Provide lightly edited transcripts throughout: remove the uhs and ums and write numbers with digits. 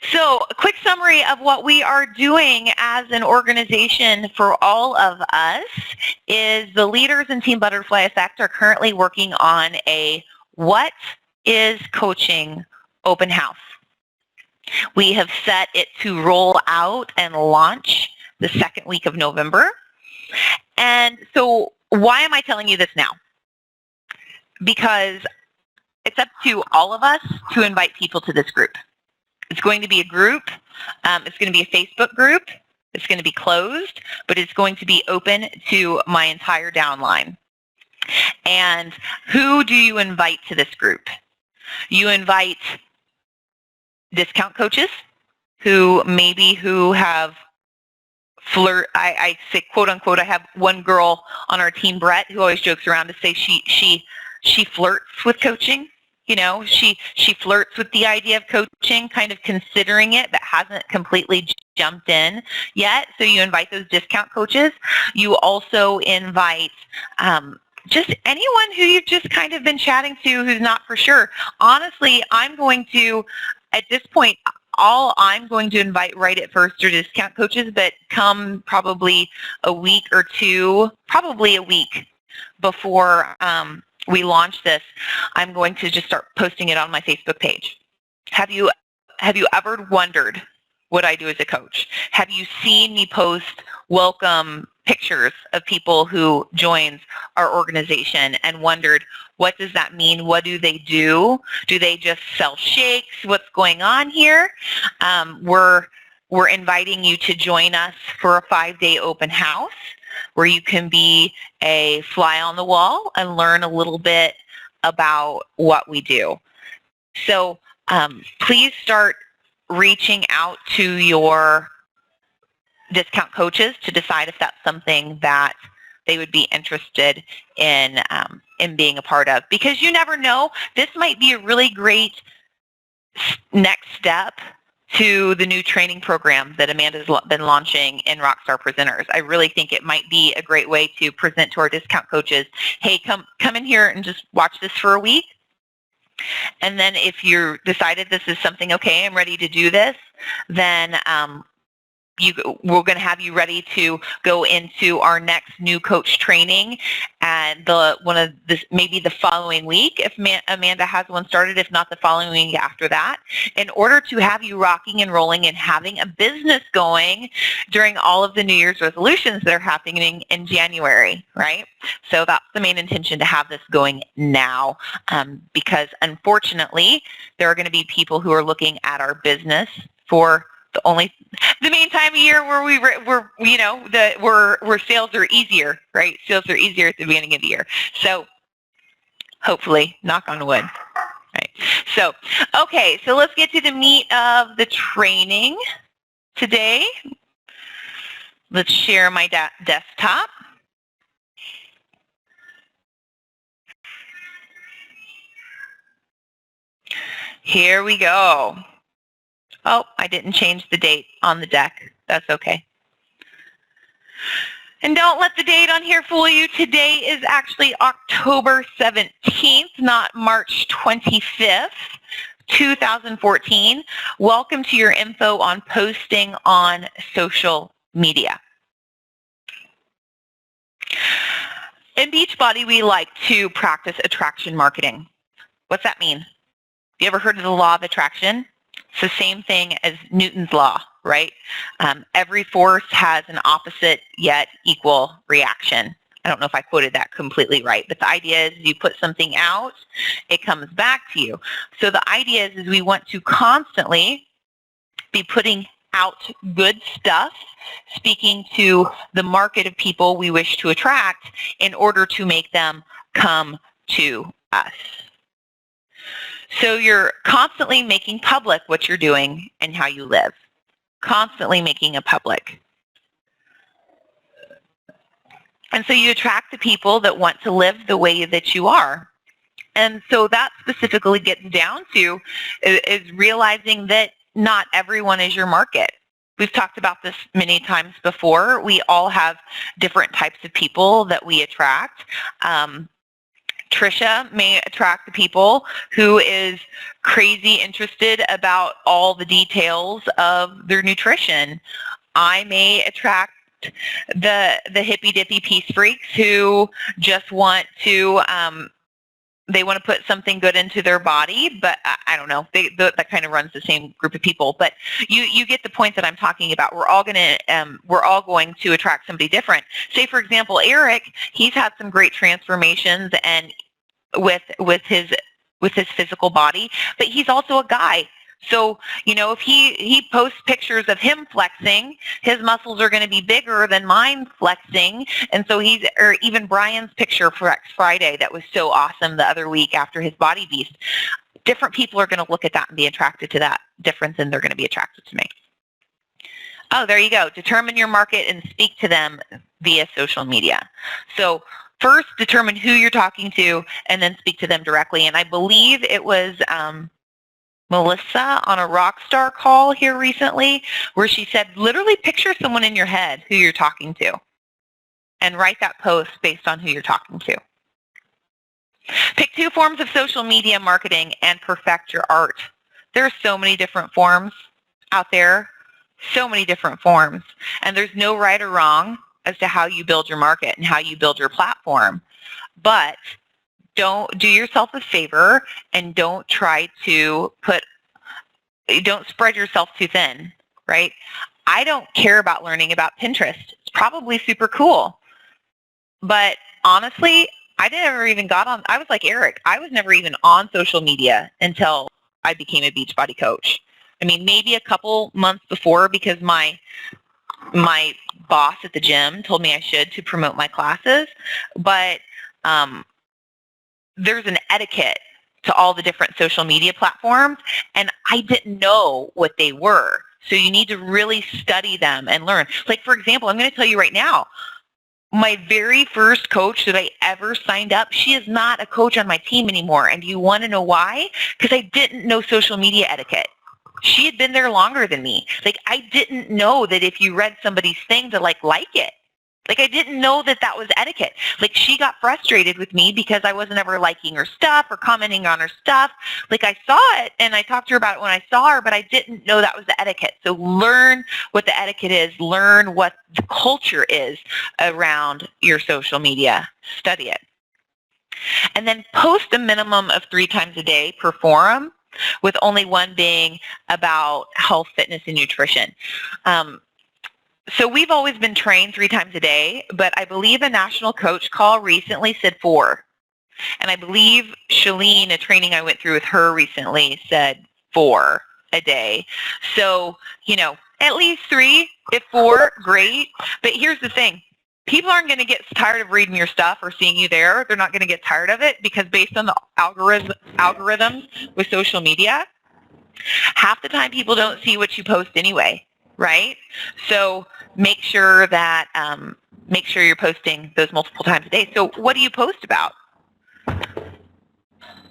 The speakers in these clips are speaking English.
So a quick summary of what we are doing as an organization for all of us is the leaders in Team Butterfly Effect are currently working on a What is Coaching open house. We have set it to roll out and launch the second week of November. And so why am I telling you this now? Because it's up to all of us to invite people to this group. It's going to be a group. It's going to be a Facebook group. It's going to be closed, but it's going to be open to my entire downline. And who do you invite to this group? You invite discount coaches who have I say quote unquote, I have one girl on our team, Brett, who always jokes around to say she flirts with coaching. You know, she flirts with the idea of coaching, kind of considering it, but hasn't completely jumped in yet. So you invite those discount coaches. You also invite just anyone who you've just kind of been chatting to who's not for sure. Honestly, at this point, all I'm going to invite right at first are discount coaches, but come probably a week or two, probably a week before we launch this, I'm going to just start posting it on my Facebook page. Have you ever wondered what I do as a coach? Have you seen me post welcome pictures of people who joins our organization and wondered, what does that mean? What do they do? Do they just sell shakes? What's going on here? We're inviting you to join us for a 5-day open house where you can be a fly on the wall and learn a little bit about what we do. So please start reaching out to your discount coaches to decide if that's something that they would be interested in being a part of. Because you never know, this might be a really great next step to the new training program that Amanda's been launching in Rockstar Presenters. I really think it might be a great way to present to our discount coaches, hey, come in here and just watch this for a week. And then if you decided this is something, okay, I'm ready to do this, then we're going to have you ready to go into our next new coach training, and maybe the following week if Amanda has one started, if not the following week after that, in order to have you rocking and rolling and having a business going during all of the New Year's resolutions that are happening in January, right? So that's the main intention, to have this going now, because unfortunately there are going to be people who are looking at our business for the main time of year where where sales are easier, right? Sales are easier at the beginning of the year. So hopefully, knock on wood. Right. So, okay, so let's get to the meat of the training today. Let's share my desktop. Here we go. Oh, I didn't change the date on the deck. That's okay. And don't let the date on here fool you. Today is actually October 17th, not March 25th, 2014. Welcome to your info on posting on social media. In Beachbody, we like to practice attraction marketing. What's that mean? Have you ever heard of the law of attraction? It's the same thing as Newton's law, right? Every force has an opposite yet equal reaction. I don't know if I quoted that completely right, but the idea is you put something out, it comes back to you. So the idea is we want to constantly be putting out good stuff, speaking to the market of people we wish to attract in order to make them come to us. So you're constantly making public what you're doing and how you live. Constantly making it public. And so you attract the people that want to live the way that you are. And so that specifically gets down to is realizing that not everyone is your market. We've talked about this many times before. We all have different types of people that we attract. Trisha may attract the people who is crazy interested about all the details of their nutrition. I may attract the hippy dippy peace freaks who just want to they want to put something good into their body, but I don't know. That kind of runs the same group of people. But you get the point that I'm talking about. We're all going to attract somebody different. Say, for example, Eric. He's had some great transformations and with his physical body, but he's also a guy. So, if he posts pictures of him flexing, his muscles are going to be bigger than mine flexing. And so or even Brian's picture for Flex Friday that was so awesome the other week after his body beast. Different people are going to look at that and be attracted to that difference, and they're going to be attracted to me. Oh, there you go. Determine your market and speak to them via social media. So first, determine who you're talking to and then speak to them directly. And I believe it was Melissa on a Rockstar call here recently where she said, literally picture someone in your head who you're talking to and write that post based on who you're talking to. Pick 2 forms of social media marketing and perfect your art. There are so many different forms out there, so many different forms, and there's no right or wrong as to how you build your market and how you build your platform. But don't do yourself a favor and don't spread yourself too thin, right? I don't care about learning about Pinterest. It's probably super cool. But honestly, I was like Eric, I was never even on social media until I became a Beachbody coach. I mean, maybe a couple months before because my boss at the gym told me I should to promote my classes. But there's an etiquette to all the different social media platforms, and I didn't know what they were. So you need to really study them and learn. Like, for example, I'm going to tell you right now, my very first coach that I ever signed up, she is not a coach on my team anymore. And do you want to know why? Because I didn't know social media etiquette. She had been there longer than me. Like, I didn't know that if you read somebody's thing to like it. Like, I didn't know that was etiquette. Like, she got frustrated with me because I wasn't ever liking her stuff or commenting on her stuff. Like, I saw it and I talked to her about it when I saw her, but I didn't know that was the etiquette. So learn what the etiquette is. Learn what the culture is around your social media. Study it. And then post a minimum of 3 times a day per forum, with only one being about health, fitness, and nutrition. So we've always been trained 3 times a day, but I believe a national coach call recently said 4. And I believe Shalene, a training I went through with her recently, said 4 a day. So, at least 3. If 4, great. But here's the thing. People aren't going to get tired of reading your stuff or seeing you there. They're not going to get tired of it because based on the algorithms with social media, half the time people don't see what you post anyway, right? So make sure you're posting those multiple times a day. So what do you post about?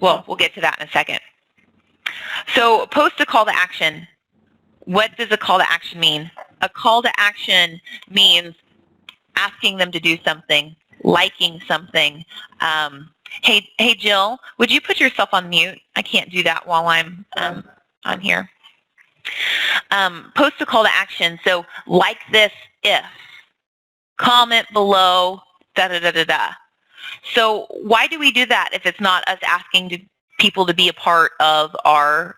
Well, we'll get to that in a second. So post a call to action. What does a call to action mean? A call to action means asking them to do something, liking something. Hey, Jill, would you put yourself on mute? I can't do that while I'm on here. Post a call to action. So like this if, comment below, da-da-da-da-da. So why do we do that if it's not us asking people to be a part of our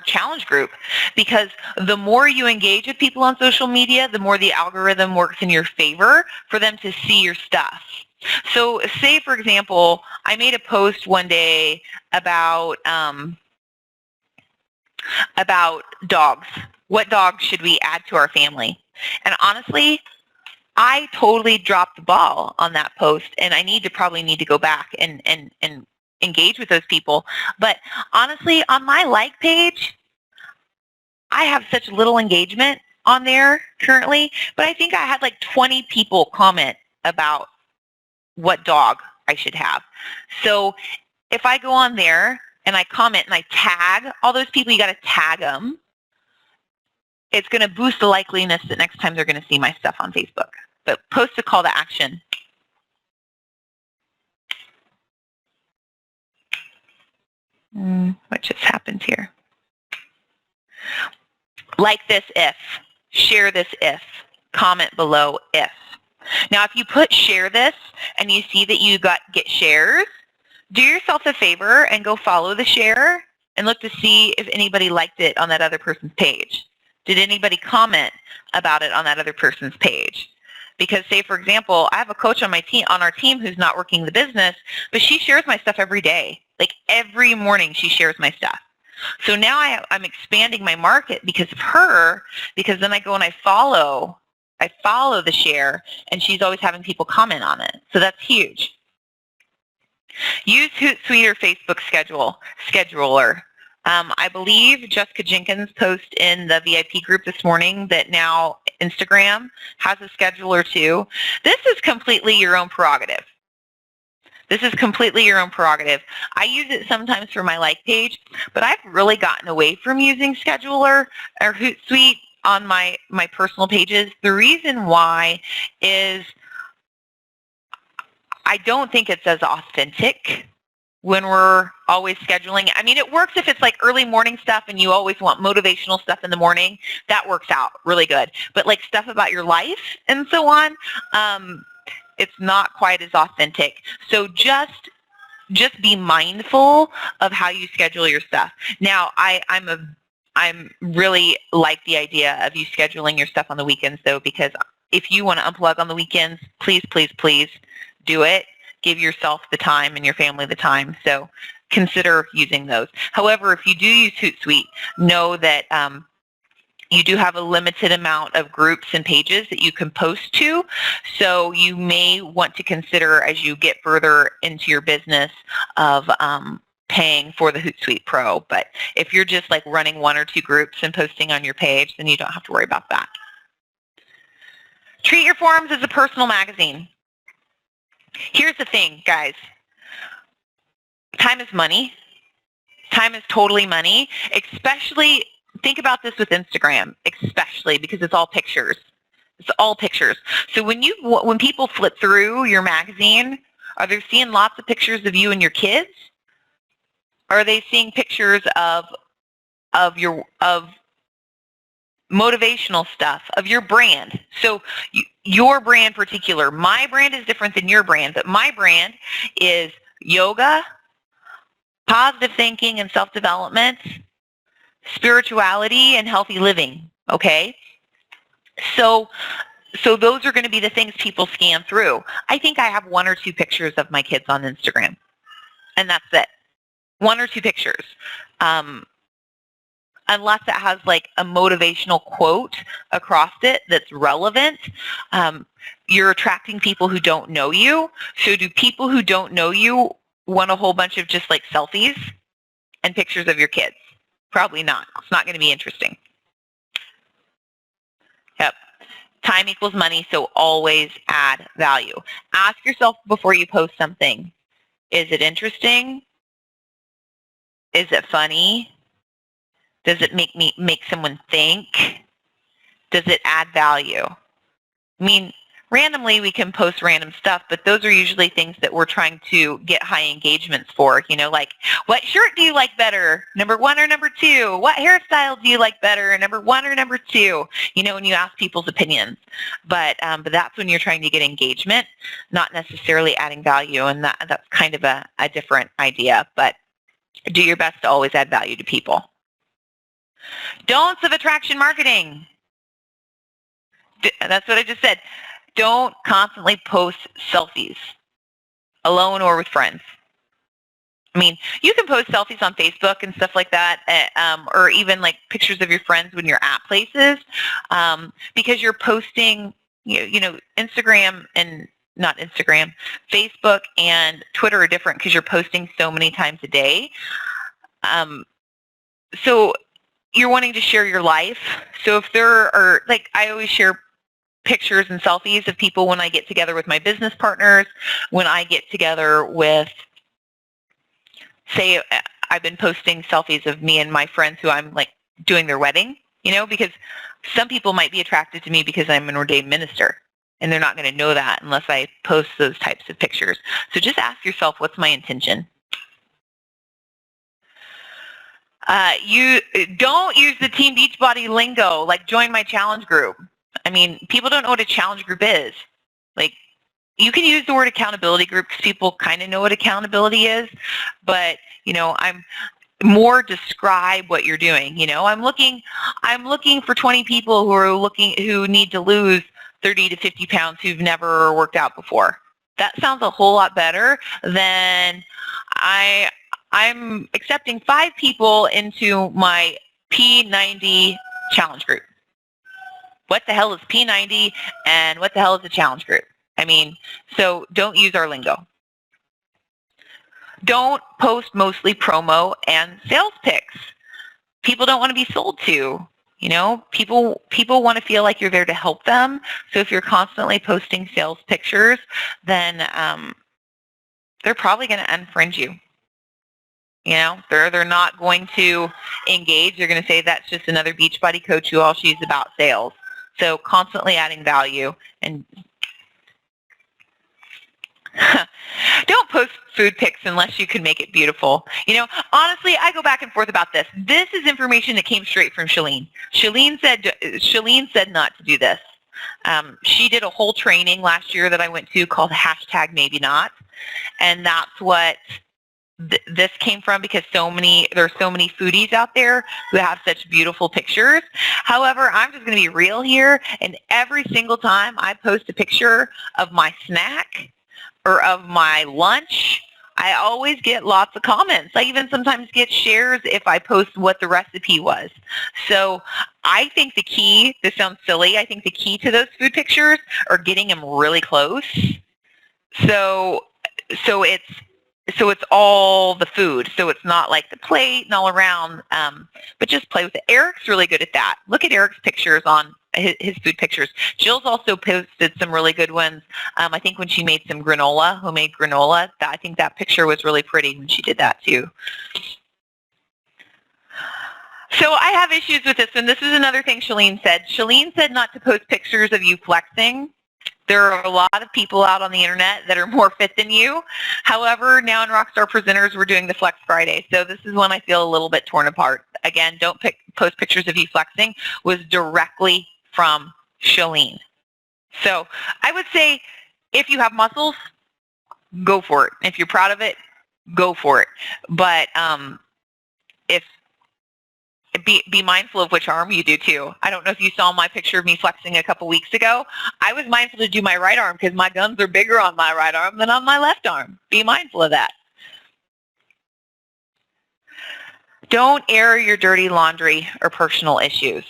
challenge group? Because the more you engage with people on social media, the more the algorithm works in your favor for them to see your stuff. So say, for example, I made a post one day about dogs. What dogs should we add to our family? And honestly, I totally dropped the ball on that post, and I probably need to go back and engage with those people. But honestly, on my like page, I have such little engagement on there currently, but I think I had like 20 people comment about what dog I should have. So if I go on there and I comment and I tag all those people, you got to tag them. It's going to boost the likeliness that next time they're going to see my stuff on Facebook. But post a call to action. What just happened here? Like this if, share this if, comment below if. Now, if you put share this and you see that you get shares, do yourself a favor and go follow the share and look to see if anybody liked it on that other person's page. Did anybody comment about it on that other person's page? Because say, for example, I have a coach on our team who's not working the business, but she shares my stuff every day. Like every morning she shares my stuff. So now I'm expanding my market because of her, because then I go and I follow the share, and she's always having people comment on it. So that's huge. Use Hootsuite or Facebook Scheduler. I believe Jessica Jenkins posted in the VIP group this morning that now Instagram has a scheduler too. This is completely your own prerogative. I use it sometimes for my like page, but I've really gotten away from using Scheduler or Hootsuite on my personal pages. The reason why is I don't think it's as authentic when we're always scheduling. I mean, it works if it's like early morning stuff and you always want motivational stuff in the morning. That works out really good. But like stuff about your life and so on, it's not quite as authentic. So just be mindful of how you schedule your stuff. Now, I'm really like the idea of you scheduling your stuff on the weekends though, because if you want to unplug on the weekends, please, please, please do it. Give yourself the time and your family the time. So consider using those. However, if you do use Hootsuite, know that you do have a limited amount of groups and pages that you can post to. So you may want to consider as you get further into your business of paying for the Hootsuite Pro. But if you're just like running 1 or 2 groups and posting on your page, then you don't have to worry about that. Treat your forums as a personal magazine. Here's the thing, guys. Time is money. Time is totally money, especially think about this with Instagram, especially because it's all pictures. It's all pictures. So when people flip through your magazine, are they seeing lots of pictures of you and your kids? Or are they seeing pictures of motivational stuff, of your brand? So your brand particular, my brand is different than your brand, but my brand is yoga, positive thinking and self-development, spirituality, and healthy living, okay? So those are going to be the things people scan through. I think I have 1 or 2 pictures of my kids on Instagram, and that's it. 1 or 2 pictures. Unless it has like a motivational quote across it that's relevant, you're attracting people who don't know you. So do people who don't know you want a whole bunch of just like selfies and pictures of your kids? Probably not. It's not going to be interesting. Yep. Time equals money, so always add value. Ask yourself before you post something, is it interesting? Is it funny? Does it make someone think? Does it add value? I mean, randomly we can post random stuff, but those are usually things that we're trying to get high engagements for, like what shirt do you like better, number 1 or number 2? What hairstyle do you like better, number 1 or number 2? When you ask people's opinions. But that's when you're trying to get engagement, not necessarily adding value, and that's kind of a different idea. But do your best to always add value to people. Don'ts of attraction marketing. That's what I just said. Don't constantly post selfies, alone or with friends. I mean, you can post selfies on Facebook and stuff like that, or even like pictures of your friends when you're at places, because you're posting, Instagram and not Instagram, Facebook and Twitter are different because you're posting so many times a day. So you're wanting to share your life. So if there are, like, I always share pictures and selfies of people when I get together with my business partners, when I get together with, say, I've been posting selfies of me and my friends who I'm like doing their wedding, because some people might be attracted to me because I'm an ordained minister, and they're not going to know that unless I post those types of pictures. So just ask yourself, what's my intention? You don't use the Team Beachbody lingo, like join my challenge group. I mean, people don't know what a challenge group is. Like, you can use the word accountability group because people kind of know what accountability is, but I'm more describe what you're doing. I'm looking for 20 people who need to lose 30 to 50 pounds who've never worked out before. That sounds a whole lot better than I'm accepting 5 people into my P90 challenge group. What the hell is P90 and what the hell is a challenge group? I mean, so don't use our lingo. Don't post mostly promo and sales pics. People don't want to be sold to. People want to feel like you're there to help them. So if you're constantly posting sales pictures, then they're probably going to unfriend you. They're not going to engage. They're going to say that's just another Beachbody coach who all she's about sales. So constantly adding value and don't post food pics unless you can make it beautiful. Honestly, I go back and forth about this. This is information that came straight from Chalene. Chalene said not to do this. She did a whole training last year that I went to called #MaybeNot, and that's what this came from, because there's so many foodies out there who have such beautiful pictures. However, I'm just going to be real here, and every single time I post a picture of my snack or of my lunch, I always get lots of comments. I even sometimes get shares if I post what the recipe was. So I think the key, this sounds silly, I think the key to those food pictures are getting them really close. So it's all the food. So it's not like the plate and all around, but just play with it. Eric's really good at that. Look at Eric's pictures on his food pictures. Jill's also posted some really good ones. I think when she made some homemade granola, I think that picture was really pretty when she did that too. So I have issues with this, and this is another thing Chalene said. Chalene said not to post pictures of you flexing. There are a lot of people out on the internet that are more fit than you. However, now in Rockstar Presenters, we're doing the Flex Friday. So this is one I feel a little bit torn apart. Again, don't post pictures of you flexing, was directly from Chalene. So I would say if you have muscles, go for it. If you're proud of it, go for it. But be mindful of which arm you do too. I don't know if you saw my picture of me flexing a couple weeks ago. I was mindful to do my right arm because my guns are bigger on my right arm than on my left arm. Be mindful of that. Don't air your dirty laundry or personal issues.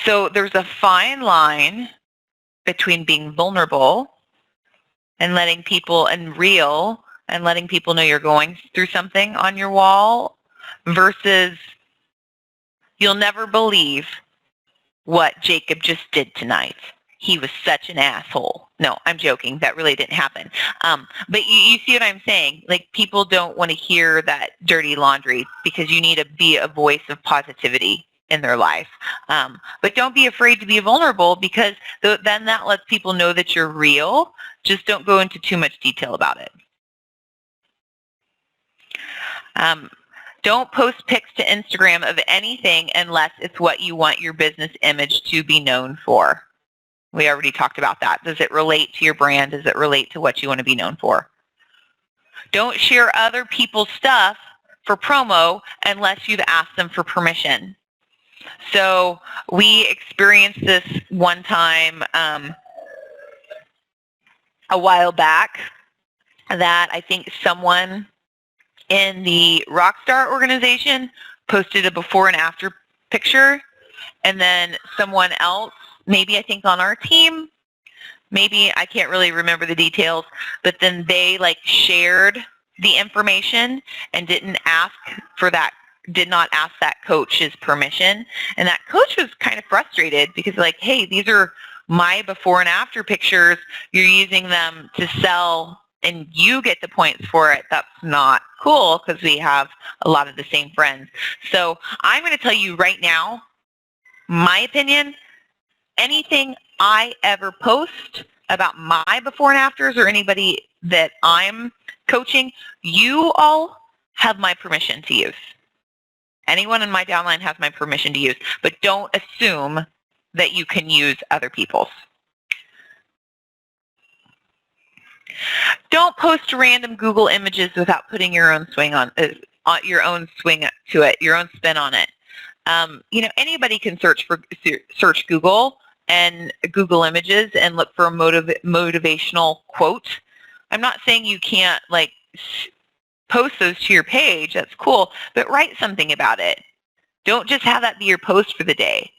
So there's a fine line between being vulnerable and letting people know you're going through something on your wall versus you'll never believe what Jacob just did tonight. He was such an asshole. No, I'm joking. That really didn't happen. But you see what I'm saying? Like, people don't want to hear that dirty laundry because you need to be a voice of positivity in their life. But don't be afraid to be vulnerable because then that lets people know that you're real. Just don't go into too much detail about it. Don't post pics to Instagram of anything unless it's what you want your business image to be known for. We already talked about that. Does it relate to your brand? Does it relate to what you want to be known for? Don't share other people's stuff for promo unless you've asked them for permission. So we experienced this one time a while back that I think someone in the Rockstar organization posted a before and after picture, and then someone else, maybe I think on our team, maybe I can't really remember the details, but then they shared the information and did not ask that coach's permission. And that coach was kind of frustrated because hey, these are my before and after pictures. You're using them to sell and you get the points for it. That's not cool because we have a lot of the same friends. So I'm going to tell you right now, my opinion, anything I ever post about my before and afters or anybody that I'm coaching, you all have my permission to use. Anyone in my downline has my permission to use, but don't assume that you can use other people's. Don't post random Google images without putting your own swing on your own swing to it, your own spin on it. Anybody can search Google and Google Images and look for a motivational quote. I'm not saying you can't post those to your page. That's cool, but write something about it. Don't just have that be your post for the day.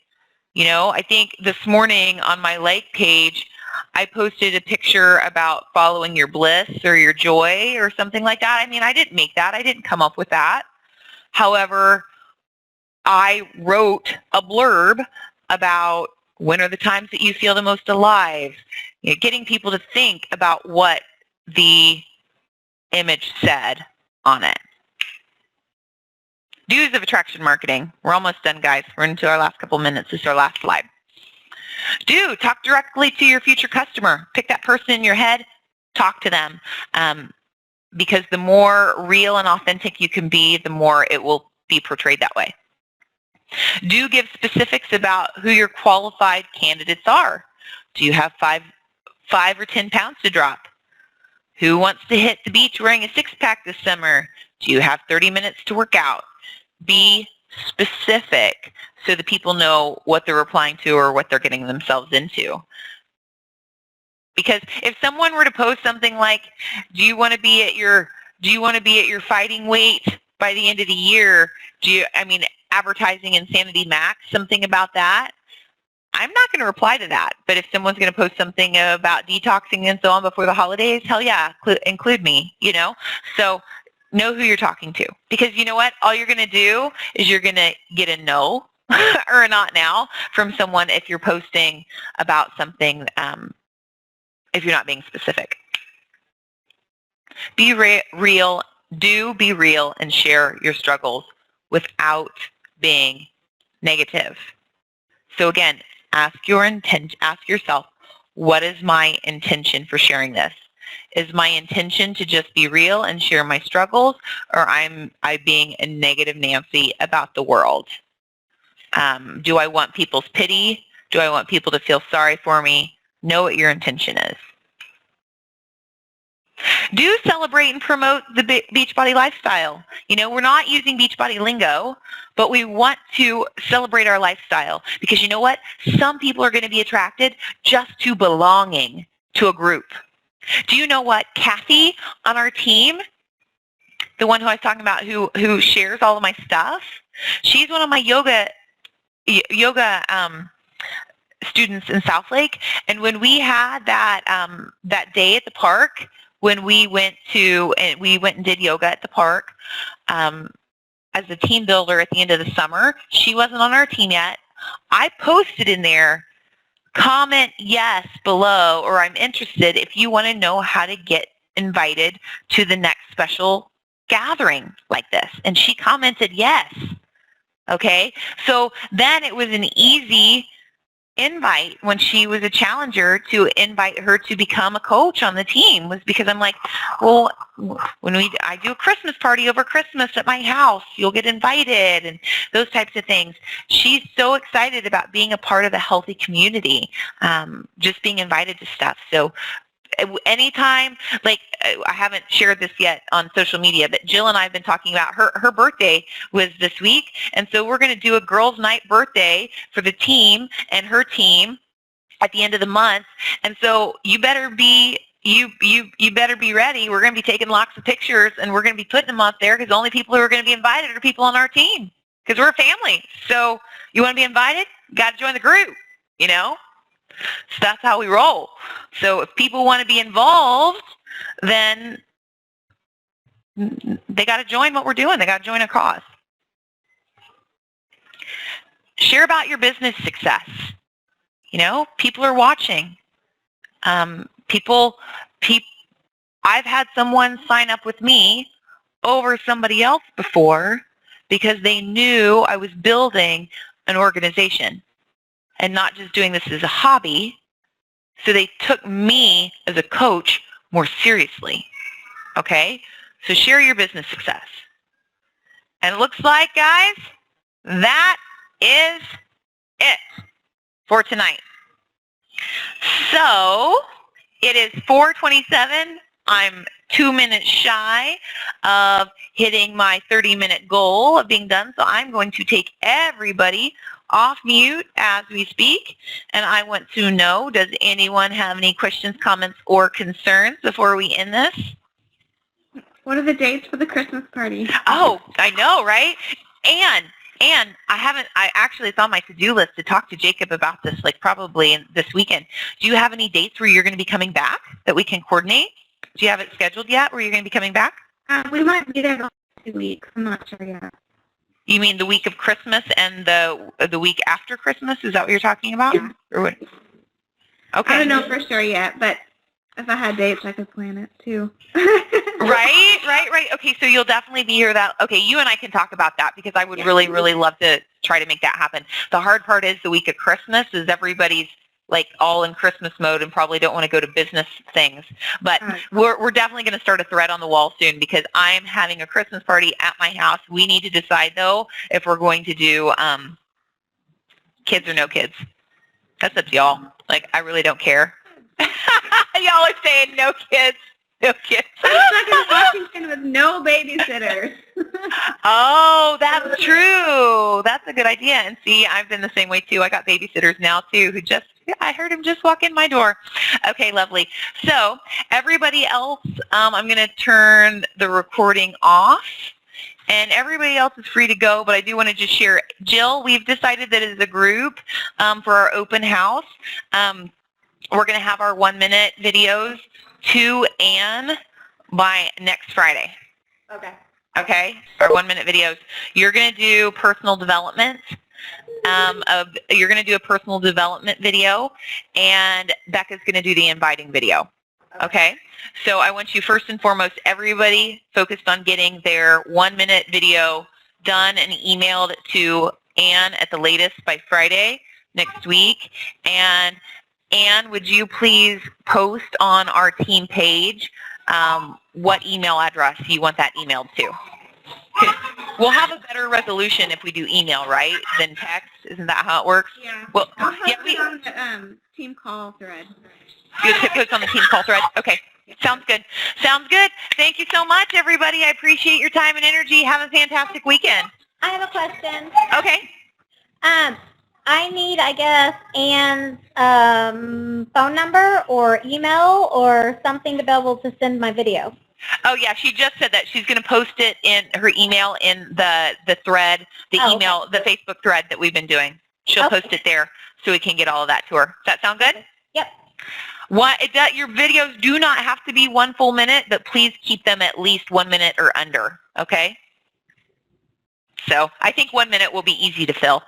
I think this morning on my like page, I posted a picture about following your bliss or your joy or something like that. I mean, I didn't make that. I didn't come up with that. However, I wrote a blurb about when are the times that you feel the most alive, getting people to think about what the image said on it. Do's of attraction marketing. We're almost done, guys. We're into our last couple minutes. This is our last slide. Do, talk directly to your future customer. Pick that person in your head, talk to them. Because the more real and authentic you can be, the more it will be portrayed that way. Do give specifics about who your qualified candidates are. Do you have 5 or 10 pounds to drop? Who wants to hit the beach wearing a six-pack this summer? Do you have 30 minutes to work out? Be specific so that people know what they're replying to or what they're getting themselves into. Because if someone were to post something like, do you want to be at your fighting weight by the end of the year? Advertising Insanity Max, something about that, I'm not going to reply to that. But if someone's going to post something about detoxing and so on before the holidays, hell yeah, include me, So know who you're talking to. Because you know what? All you're going to do is you're going to get a no or a not now from someone if you're posting about something, if you're not being specific. Be real. Do be real and share your struggles without being negative. So again, ask yourself, what is my intention for sharing this? Is my intention to just be real and share my struggles, or am I being a negative Nancy about the world? Do I want people's pity? Do I want people to feel sorry for me? Know what your intention is. Do celebrate and promote the Beachbody lifestyle. We're not using Beachbody lingo, but we want to celebrate our lifestyle because you know what? Some people are going to be attracted just to belonging to a group. Do you know what? Kathy on our team, the one who I was talking about who shares all of my stuff, she's one of my yoga students in Southlake. And when we had that day at the park, when we went and did yoga at the park as a team builder at the end of the summer, she wasn't on our team yet. I posted in there, comment yes below, or I'm interested if you want to know how to get invited to the next special gathering like this. And she commented yes. Okay. So then it was an easy invite when she was a challenger to invite her to become a coach on the team, was because I'm like, well, when I do a Christmas party over Christmas at my house, you'll get invited and those types of things. She's so excited about being a part of the healthy community, just being invited to stuff. So anytime, I haven't shared this yet on social media, but Jill and I have been talking about her birthday was this week. And so we're going to do a girls' night birthday for the team and her team at the end of the month. And so you better be ready. We're going to be taking lots of pictures and we're going to be putting them up there because the only people who are going to be invited are people on our team because we're a family. So you want to be invited? Got to join the group, So that's how we roll. So if people want to be involved, then they got to join what we're doing. They got to join a cause. Share about your business success. People are watching. I've had someone sign up with me over somebody else before because they knew I was building an organization and not just doing this as a hobby. So they took me as a coach more seriously. Okay? So share your business success. And it looks like, guys, that is it for tonight. So it is 4:27. I'm 2 minutes shy of hitting my 30-minute goal of being done. So I'm going to take everybody off mute as we speak. And I want to know, does anyone have any questions, comments, or concerns before we end this? What are the dates for the Christmas party? Oh, I know, right? And I actually, it's on my to-do list to talk to Jacob about this, like probably this weekend. Do you have any dates where you're going to be coming back that we can coordinate? Do you have it scheduled yet where you're going to be coming back? We might be there in 2 weeks. I'm not sure yet. You mean the week of Christmas and the week after Christmas? Is that what you're talking about? Yeah. Or what? Okay. I don't know for sure yet, but if I had dates, I could plan it too. Right. Okay, so you'll definitely be here. Okay, you and I can talk about that because I would really, really love to try to make that happen. The hard part is the week of Christmas is everybody's like all in Christmas mode and probably don't want to go to business things. But we're definitely going to start a thread on the wall soon because I'm having a Christmas party at my house. We need to decide, though, if we're going to do kids or no kids. That's up to y'all. Like, I really don't care. Y'all are saying no kids. No kids. I'm stuck in Washington with no babysitters. Oh, that's true. That's a good idea. And see, I've been the same way too. I got babysitters now too who I heard him just walk in my door. Okay, lovely. So everybody else, I'm going to turn the recording off. And everybody else is free to go, but I do want to just share. Jill, we've decided that as a group for our open house, we're going to have our 1-minute videos to Anne by next Friday. Okay? Our 1-minute videos. You're going to do personal development. You're going to do a personal development video, and Becca's going to do the inviting video. Okay? So I want you first and foremost, everybody focused on getting their 1-minute video done and emailed to Anne at the latest by Friday next week. And Anne, would you please post on our team page what email address you want that emailed to? We'll have a better resolution if we do email, right, than text. Isn't that how it works? Yeah. Well, I'll post it on the team call thread. You post on the team call thread? Okay. Sounds good. Sounds good. Thank you so much, everybody. I appreciate your time and energy. Have a fantastic weekend. I have a question. Okay. I need, I guess, Anne's phone number or email or something to be able to send my video. Oh, yeah. She just said that she's going to post it in her email in the thread, the Facebook thread that we've been doing. She'll post it there so we can get all of that to her. Does that sound good? Yep. Your videos do not have to be 1 full minute, but please keep them at least 1 minute or under, okay? So I think 1 minute will be easy to fill.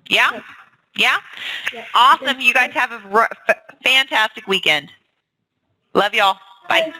Yeah? Yeah? Awesome. You guys have a fantastic weekend. Love y'all. Bye.